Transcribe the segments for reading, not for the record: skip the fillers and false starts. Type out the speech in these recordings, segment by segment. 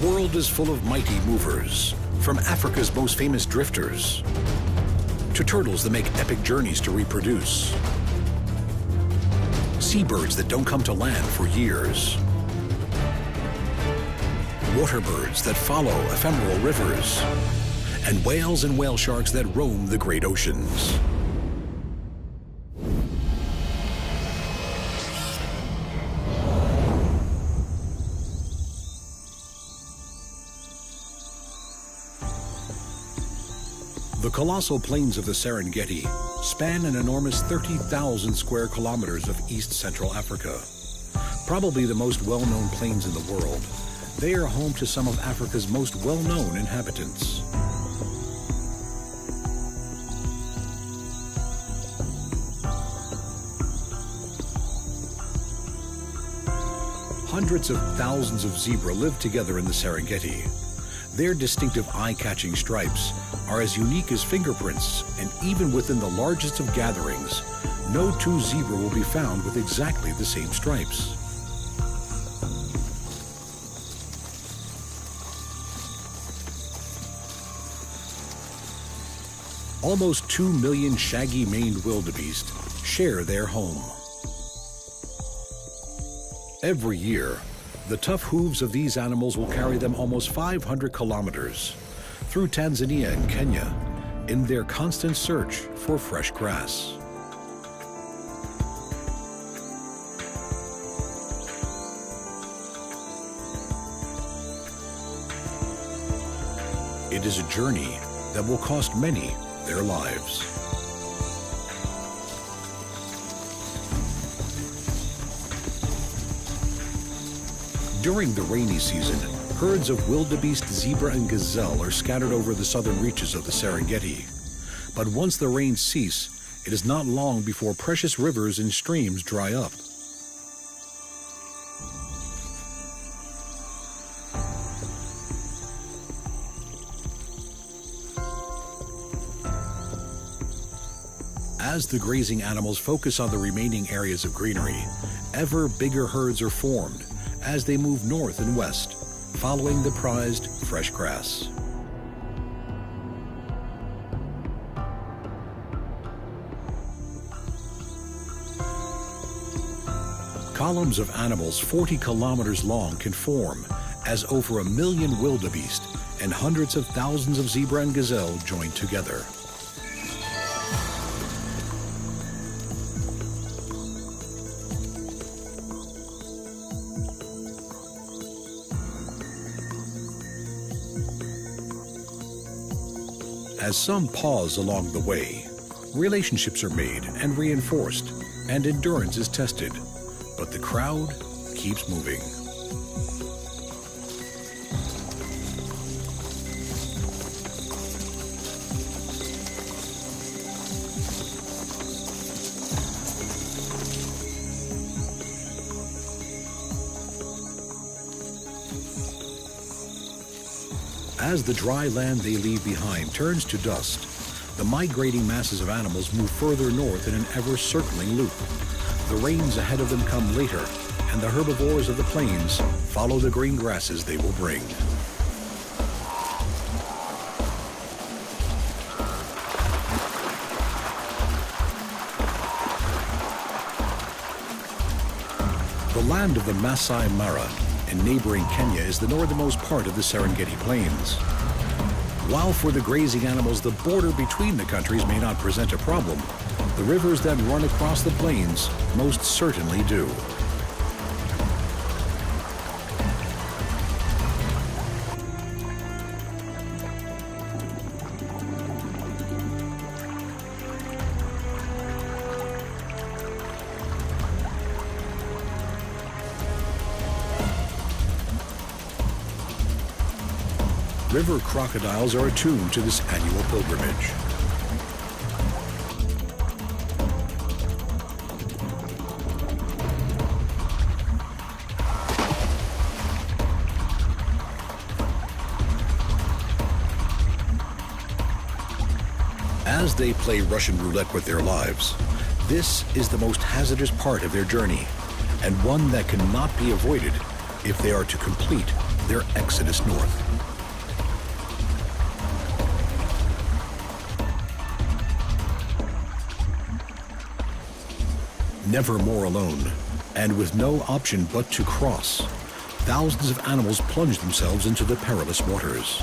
world is full of mighty movers, from Africa's most famous drifters to turtles that make epic journeys to reproduce, seabirds that don't come to land for years, water birds that follow ephemeral rivers, and whales and whale sharks that roam the great oceans. The colossal plains of the Serengeti span an enormous 30,000 square kilometers of East Central Africa. Probably the most well-known plains in the world, they are home to some of Africa's most well-known inhabitants. Hundreds of thousands of zebra live together in the Serengeti. Their distinctive eye-catching stripes are as unique as fingerprints, and even within the largest of gatherings, no two zebra will be found with exactly the same stripes. Almost 2 million shaggy-maned wildebeest share their home. Every year, the tough hooves of these animals will carry them almost 500 kilometers through Tanzania and Kenya in their constant search for fresh grass. It is a journey that will cost many their lives. During the rainy season, herds of wildebeest, zebra, and gazelle are scattered over the southern reaches of the Serengeti. But once the rains cease, it is not long before precious rivers and streams dry up. As the grazing animals focus on the remaining areas of greenery, ever bigger herds are formed as they move north and west, following the prized fresh grass. Columns of animals 40 kilometers long can form as over 1 million wildebeest and hundreds of thousands of zebra and gazelle join together. As some pause along the way, relationships are made and reinforced, and endurance is tested, but the crowd keeps moving. As the dry land they leave behind turns to dust, the migrating masses of animals move further north in an ever-circling loop. The rains ahead of them come later, and the herbivores of the plains follow the green grasses they will bring. The land of the Masai Mara in neighboring Kenya is the northernmost part of the Serengeti Plains. While for the grazing animals the border between the countries may not present a problem, the rivers that run across the plains most certainly do. River crocodiles are attuned to this annual pilgrimage. As they play Russian roulette with their lives, this is the most hazardous part of their journey, and one that cannot be avoided if they are to complete their exodus north. Never more alone, and with no option but to cross, thousands of animals plunge themselves into the perilous waters.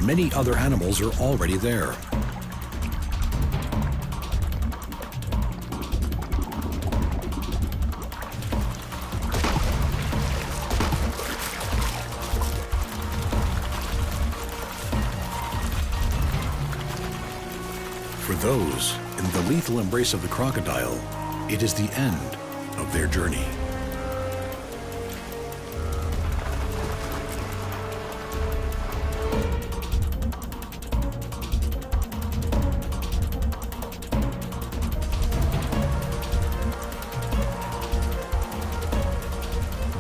Many other animals are already there. For those in the lethal embrace of the crocodile, it is the end of their journey.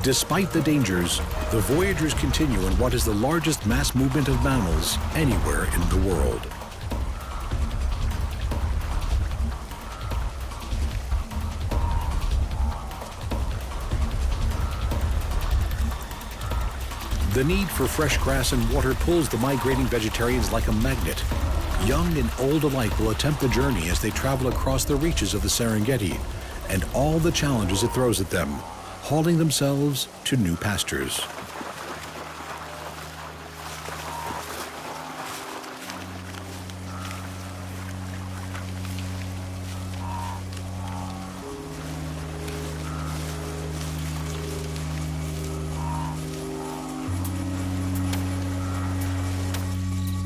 Despite the dangers, the voyagers continue in what is the largest mass movement of mammals anywhere in the world. The need for fresh grass and water pulls the migrating vegetarians like a magnet. Young and old alike will attempt the journey as they travel across the reaches of the Serengeti and all the challenges it throws at them, hauling themselves to new pastures.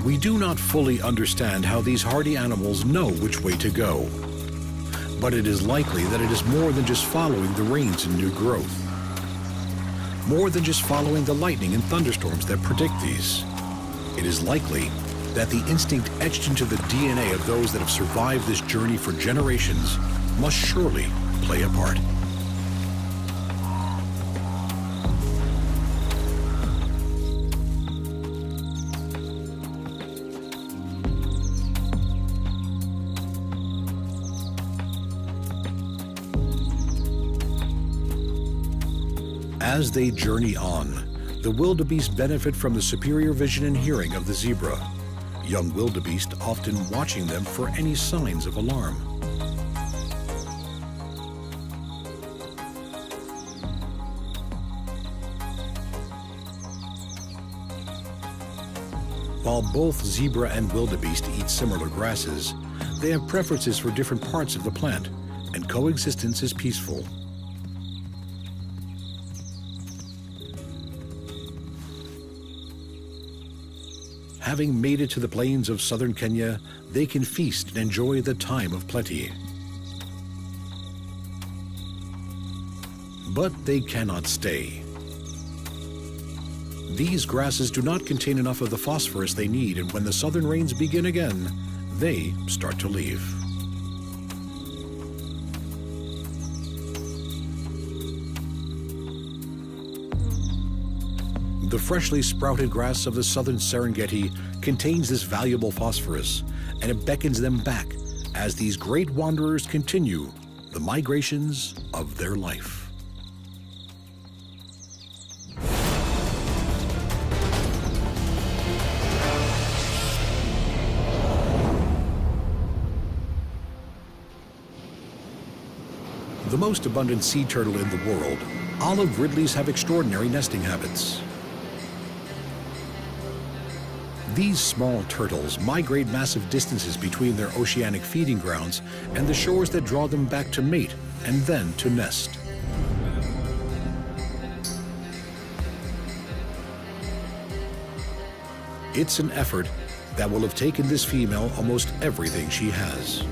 We do not fully understand how these hardy animals know which way to go, but it is likely that it is more than just following the rains and new growth, more than just following the lightning and thunderstorms that predict these. It is likely that the instinct etched into the DNA of those that have survived this journey for generations must surely play a part. As they journey on, the wildebeest benefit from the superior vision and hearing of the zebra, young wildebeest often watching them for any signs of alarm. While both zebra and wildebeest eat similar grasses, they have preferences for different parts of the plant, and coexistence is peaceful. Having made it to the plains of southern Kenya, they can feast and enjoy the time of plenty. But they cannot stay. These grasses do not contain enough of the phosphorus they need, and when the southern rains begin again, they start to leave. The freshly sprouted grass of the southern Serengeti contains this valuable phosphorus, and it beckons them back as these great wanderers continue the migrations of their life. The most abundant sea turtle in the world, olive ridleys have extraordinary nesting habits. These small turtles migrate massive distances between their oceanic feeding grounds and the shores that draw them back to mate and then to nest. It's an effort that will have taken this female almost everything she has.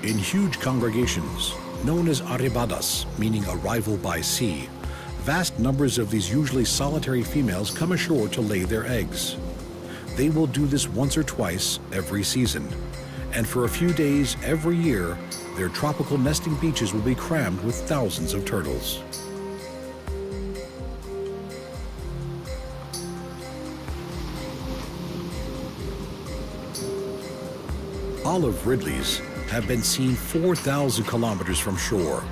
In huge congregations, known as arribadas, meaning arrival by sea, vast numbers of these usually solitary females come ashore to lay their eggs. They will do this once or twice every season, and for a few days every year, their tropical nesting beaches will be crammed with thousands of turtles. Olive Ridleys have been seen 4,000 kilometers from shore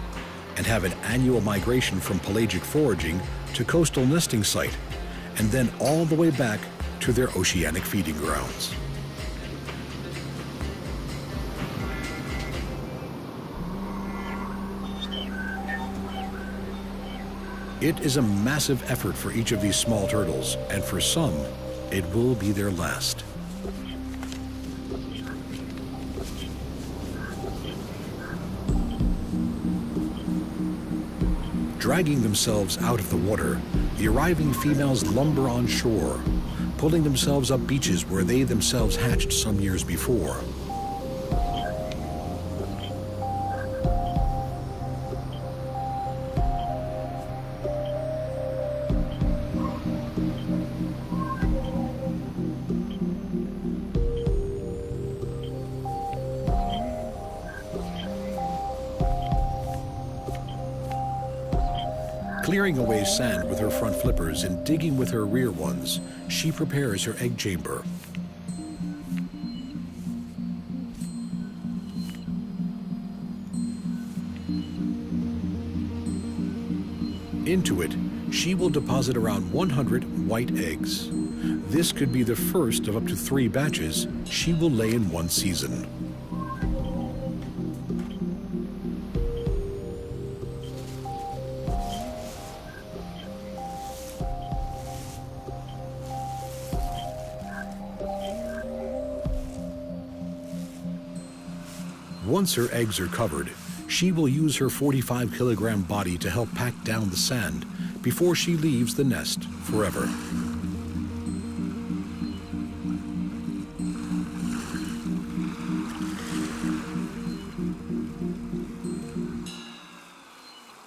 and have an annual migration from pelagic foraging to coastal nesting site, and then all the way back to their oceanic feeding grounds. It is a massive effort for each of these small turtles, and for some, it will be their last. Dragging themselves out of the water, the arriving females lumber on shore, pulling themselves up beaches where they themselves hatched some years before. Clearing away sand with her front flippers and digging with her rear ones, she prepares her egg chamber. Into it, she will deposit around 100 white eggs. This could be the first of up to 3 batches she will lay in one season. Once her eggs are covered, she will use her 45-kilogram body to help pack down the sand before she leaves the nest forever.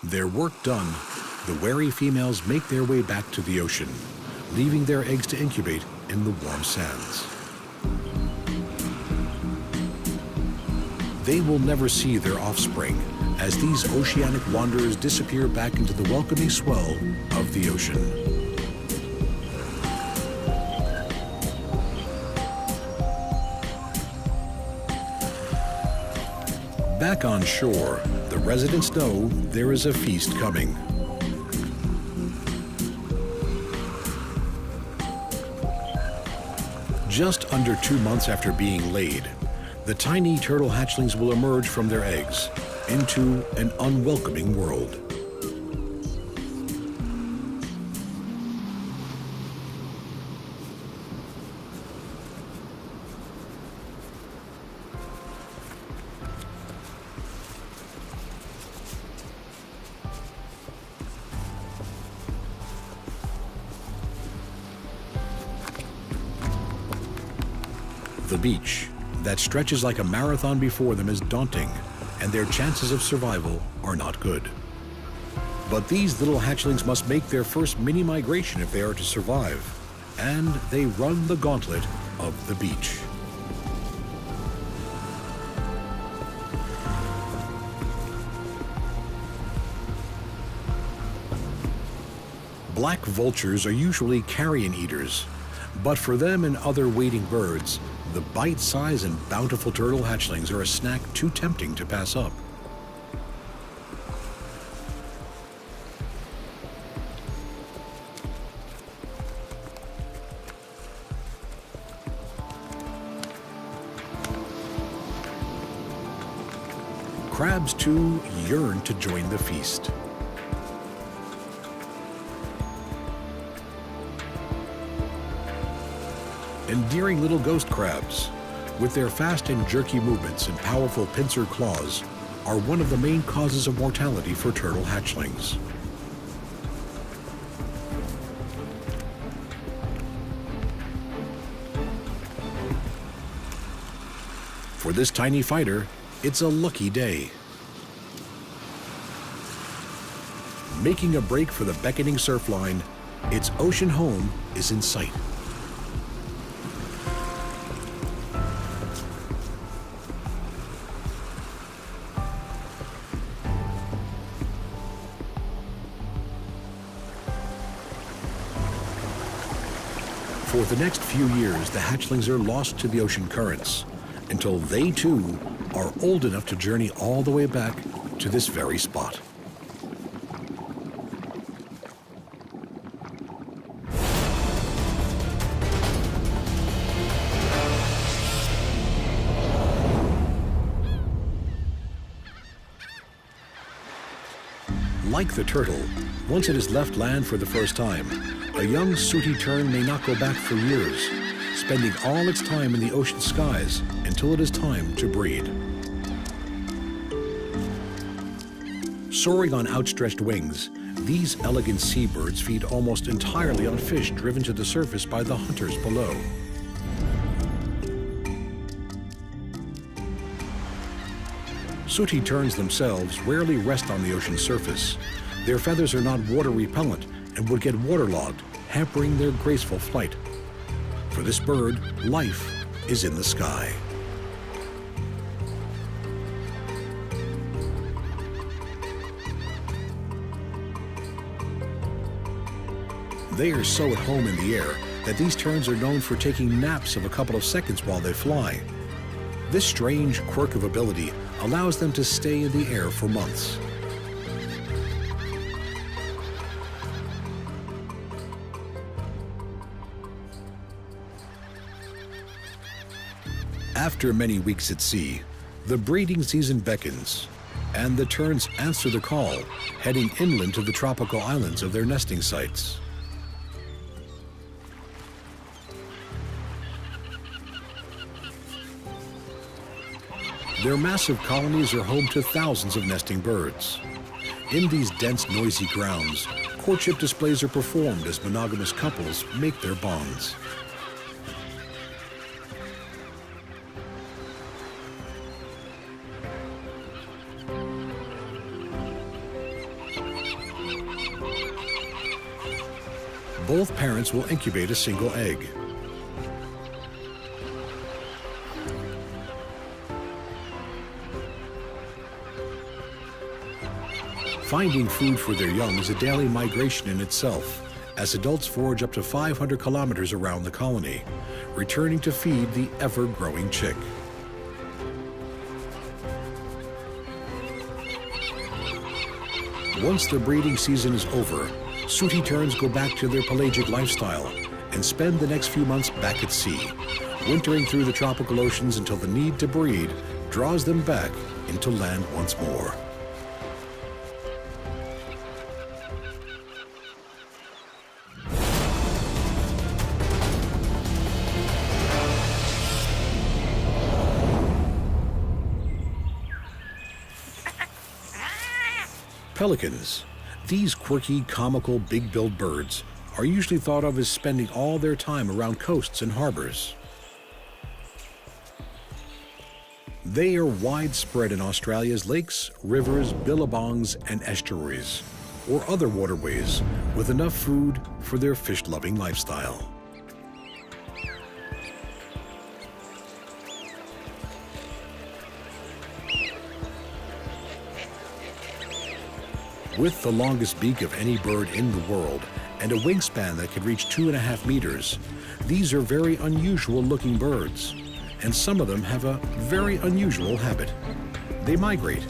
Their work done, the wary females make their way back to the ocean, leaving their eggs to incubate in the warm sands. They will never see their offspring as these oceanic wanderers disappear back into the welcoming swell of the ocean. Back on shore, the residents know there is a feast coming. Just under 2 months after being laid, the tiny turtle hatchlings will emerge from their eggs into an unwelcoming world. The beach that stretches like a marathon before them is daunting, and their chances of survival are not good. But these little hatchlings must make their first mini migration if they are to survive, and they run the gauntlet of the beach. Black vultures are usually carrion eaters, but for them and other wading birds, the bite-sized and bountiful turtle hatchlings are a snack too tempting to pass up. Crabs, too, yearn to join the feast. Endearing little ghost crabs, with their fast and jerky movements and powerful pincer claws, are one of the main causes of mortality for turtle hatchlings. For this tiny fighter, it's a lucky day. Making a break for the beckoning surf line, its ocean home is in sight. For the next few years, the hatchlings are lost to the ocean currents, until they too are old enough to journey all the way back to this very spot. Like the turtle, once it has left land for the first time, a young sooty tern may not go back for years, spending all its time in the ocean skies until it is time to breed. Soaring on outstretched wings, these elegant seabirds feed almost entirely on fish driven to the surface by the hunters below. Sooty terns themselves rarely rest on the ocean surface. Their feathers are not water repellent and would get waterlogged, hampering their graceful flight. For this bird, life is in the sky. They are so at home in the air that these terns are known for taking naps of a couple of seconds while they fly. This strange quirk of ability allows them to stay in the air for months. After many weeks at sea, the breeding season beckons, and the terns answer the call, heading inland to the tropical islands of their nesting sites. Their massive colonies are home to thousands of nesting birds. In these dense, noisy grounds, courtship displays are performed as monogamous couples make their bonds. Both parents will incubate a single egg. Finding food for their young is a daily migration in itself, as adults forage up to 500 kilometers around the colony, returning to feed the ever-growing chick. Once the breeding season is over, sooty terns go back to their pelagic lifestyle and spend the next few months back at sea, wintering through the tropical oceans until the need to breed draws them back into land once more. Pelicans. These quirky, comical, big-billed birds are usually thought of as spending all their time around coasts and harbors. They are widespread in Australia's lakes, rivers, billabongs, and estuaries, or other waterways with enough food for their fish-loving lifestyle. With the longest beak of any bird in the world and a wingspan that can reach 2.5 meters, these are very unusual looking birds, and some of them have a very unusual habit. They migrate,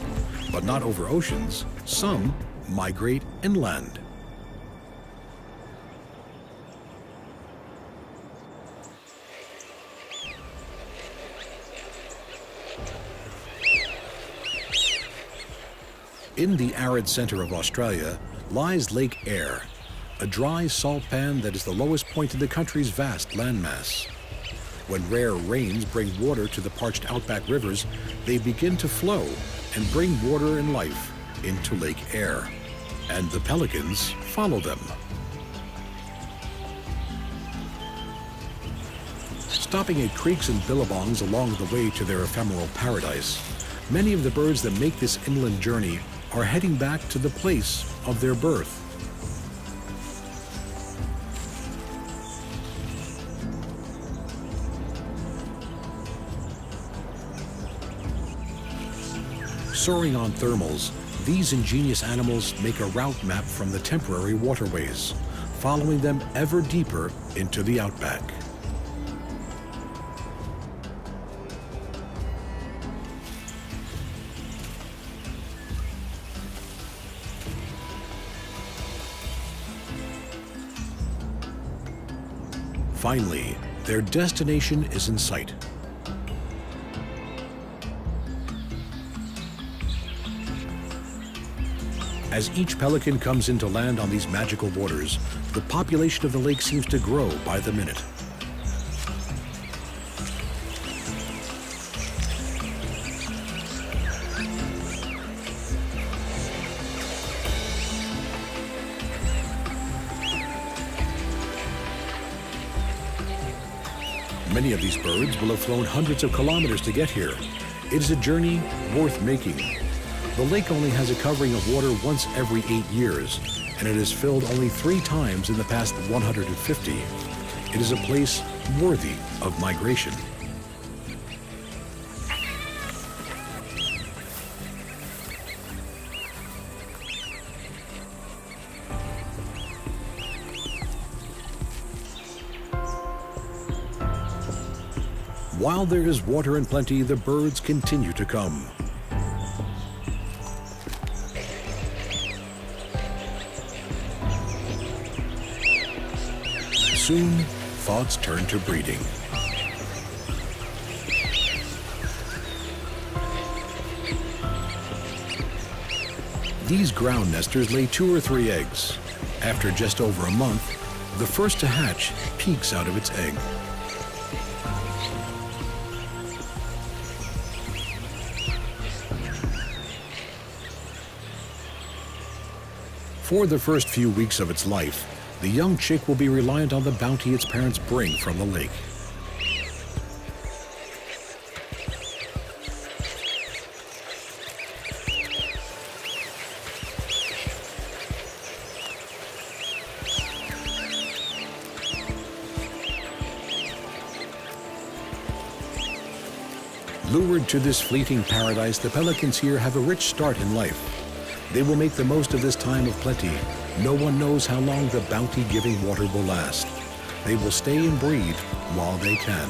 but not over oceans. Some migrate inland. In the arid center of Australia lies Lake Eyre, a dry salt pan that is the lowest point in the country's vast landmass. When rare rains bring water to the parched outback rivers, they begin to flow and bring water and life into Lake Eyre, and the pelicans follow them. Stopping at creeks and billabongs along the way to their ephemeral paradise, many of the birds that make this inland journey are heading back to the place of their birth. Soaring on thermals, these ingenious animals make a route map from the temporary waterways, following them ever deeper into the outback. Finally, their destination is in sight. As each pelican comes in to land on these magical waters, the population of the lake seems to grow by the minute. Many of these birds will have flown hundreds of kilometers to get here. It is a journey worth making. The lake only has a covering of water once every 8 years, and it is filled only 3 times in the past 150. It is a place worthy of migration. While there is water in plenty, the birds continue to come. Soon, thoughts turn to breeding. These ground nesters lay 2 or 3 eggs. After just over a month, the first to hatch peeks out of its egg. For the first few weeks of its life, the young chick will be reliant on the bounty its parents bring from the lake. Lured to this fleeting paradise, the pelicans here have a rich start in life. They will make the most of this time of plenty. No one knows how long the bounty-giving water will last. They will stay and breed while they can.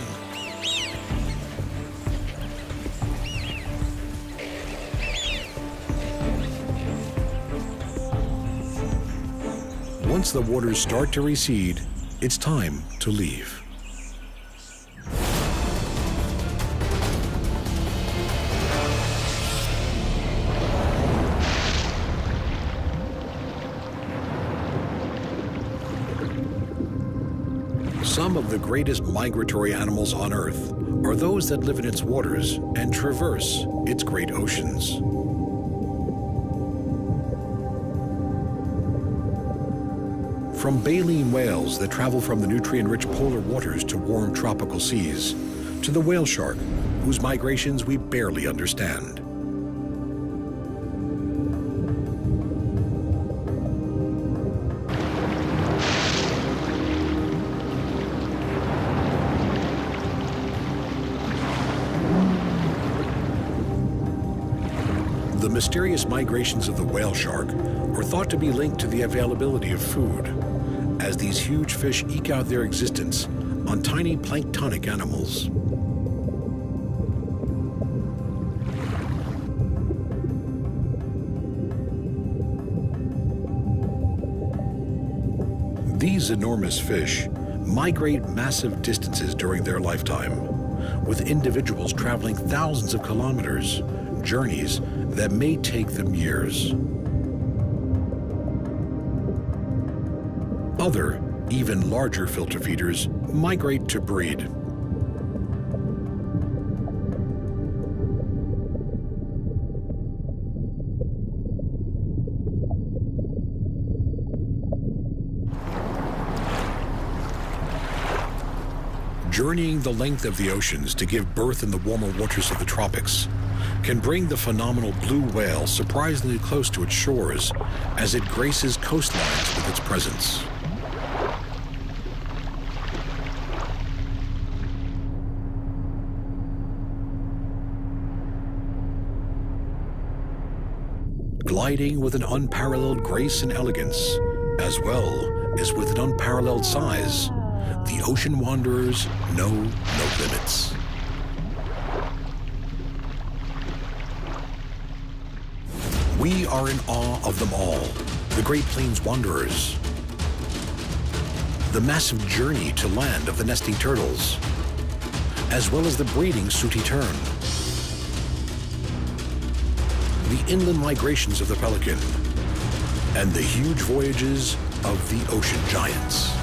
Once the waters start to recede, it's time to leave. Some of the greatest migratory animals on Earth are those that live in its waters and traverse its great oceans. From baleen whales that travel from the nutrient-rich polar waters to warm tropical seas, to the whale shark, whose migrations we barely understand. The mysterious migrations of the whale shark are thought to be linked to the availability of food, as these huge fish eke out their existence on tiny planktonic animals. These enormous fish migrate massive distances during their lifetime, with individuals traveling thousands of kilometers, journeys that may take them years. Other, even larger filter feeders migrate to breed. Journeying the length of the oceans to give birth in the warmer waters of the tropics can bring the phenomenal blue whale surprisingly close to its shores as it graces coastlines with its presence. Gliding with an unparalleled grace and elegance, as well as with an unparalleled size, the ocean wanderers know no limits. We are in awe of them all, the Great Plains Wanderers. the massive journey to land of the nesting turtles, as well as the breeding sooty tern, the inland migrations of the pelican, and the huge voyages of the ocean giants.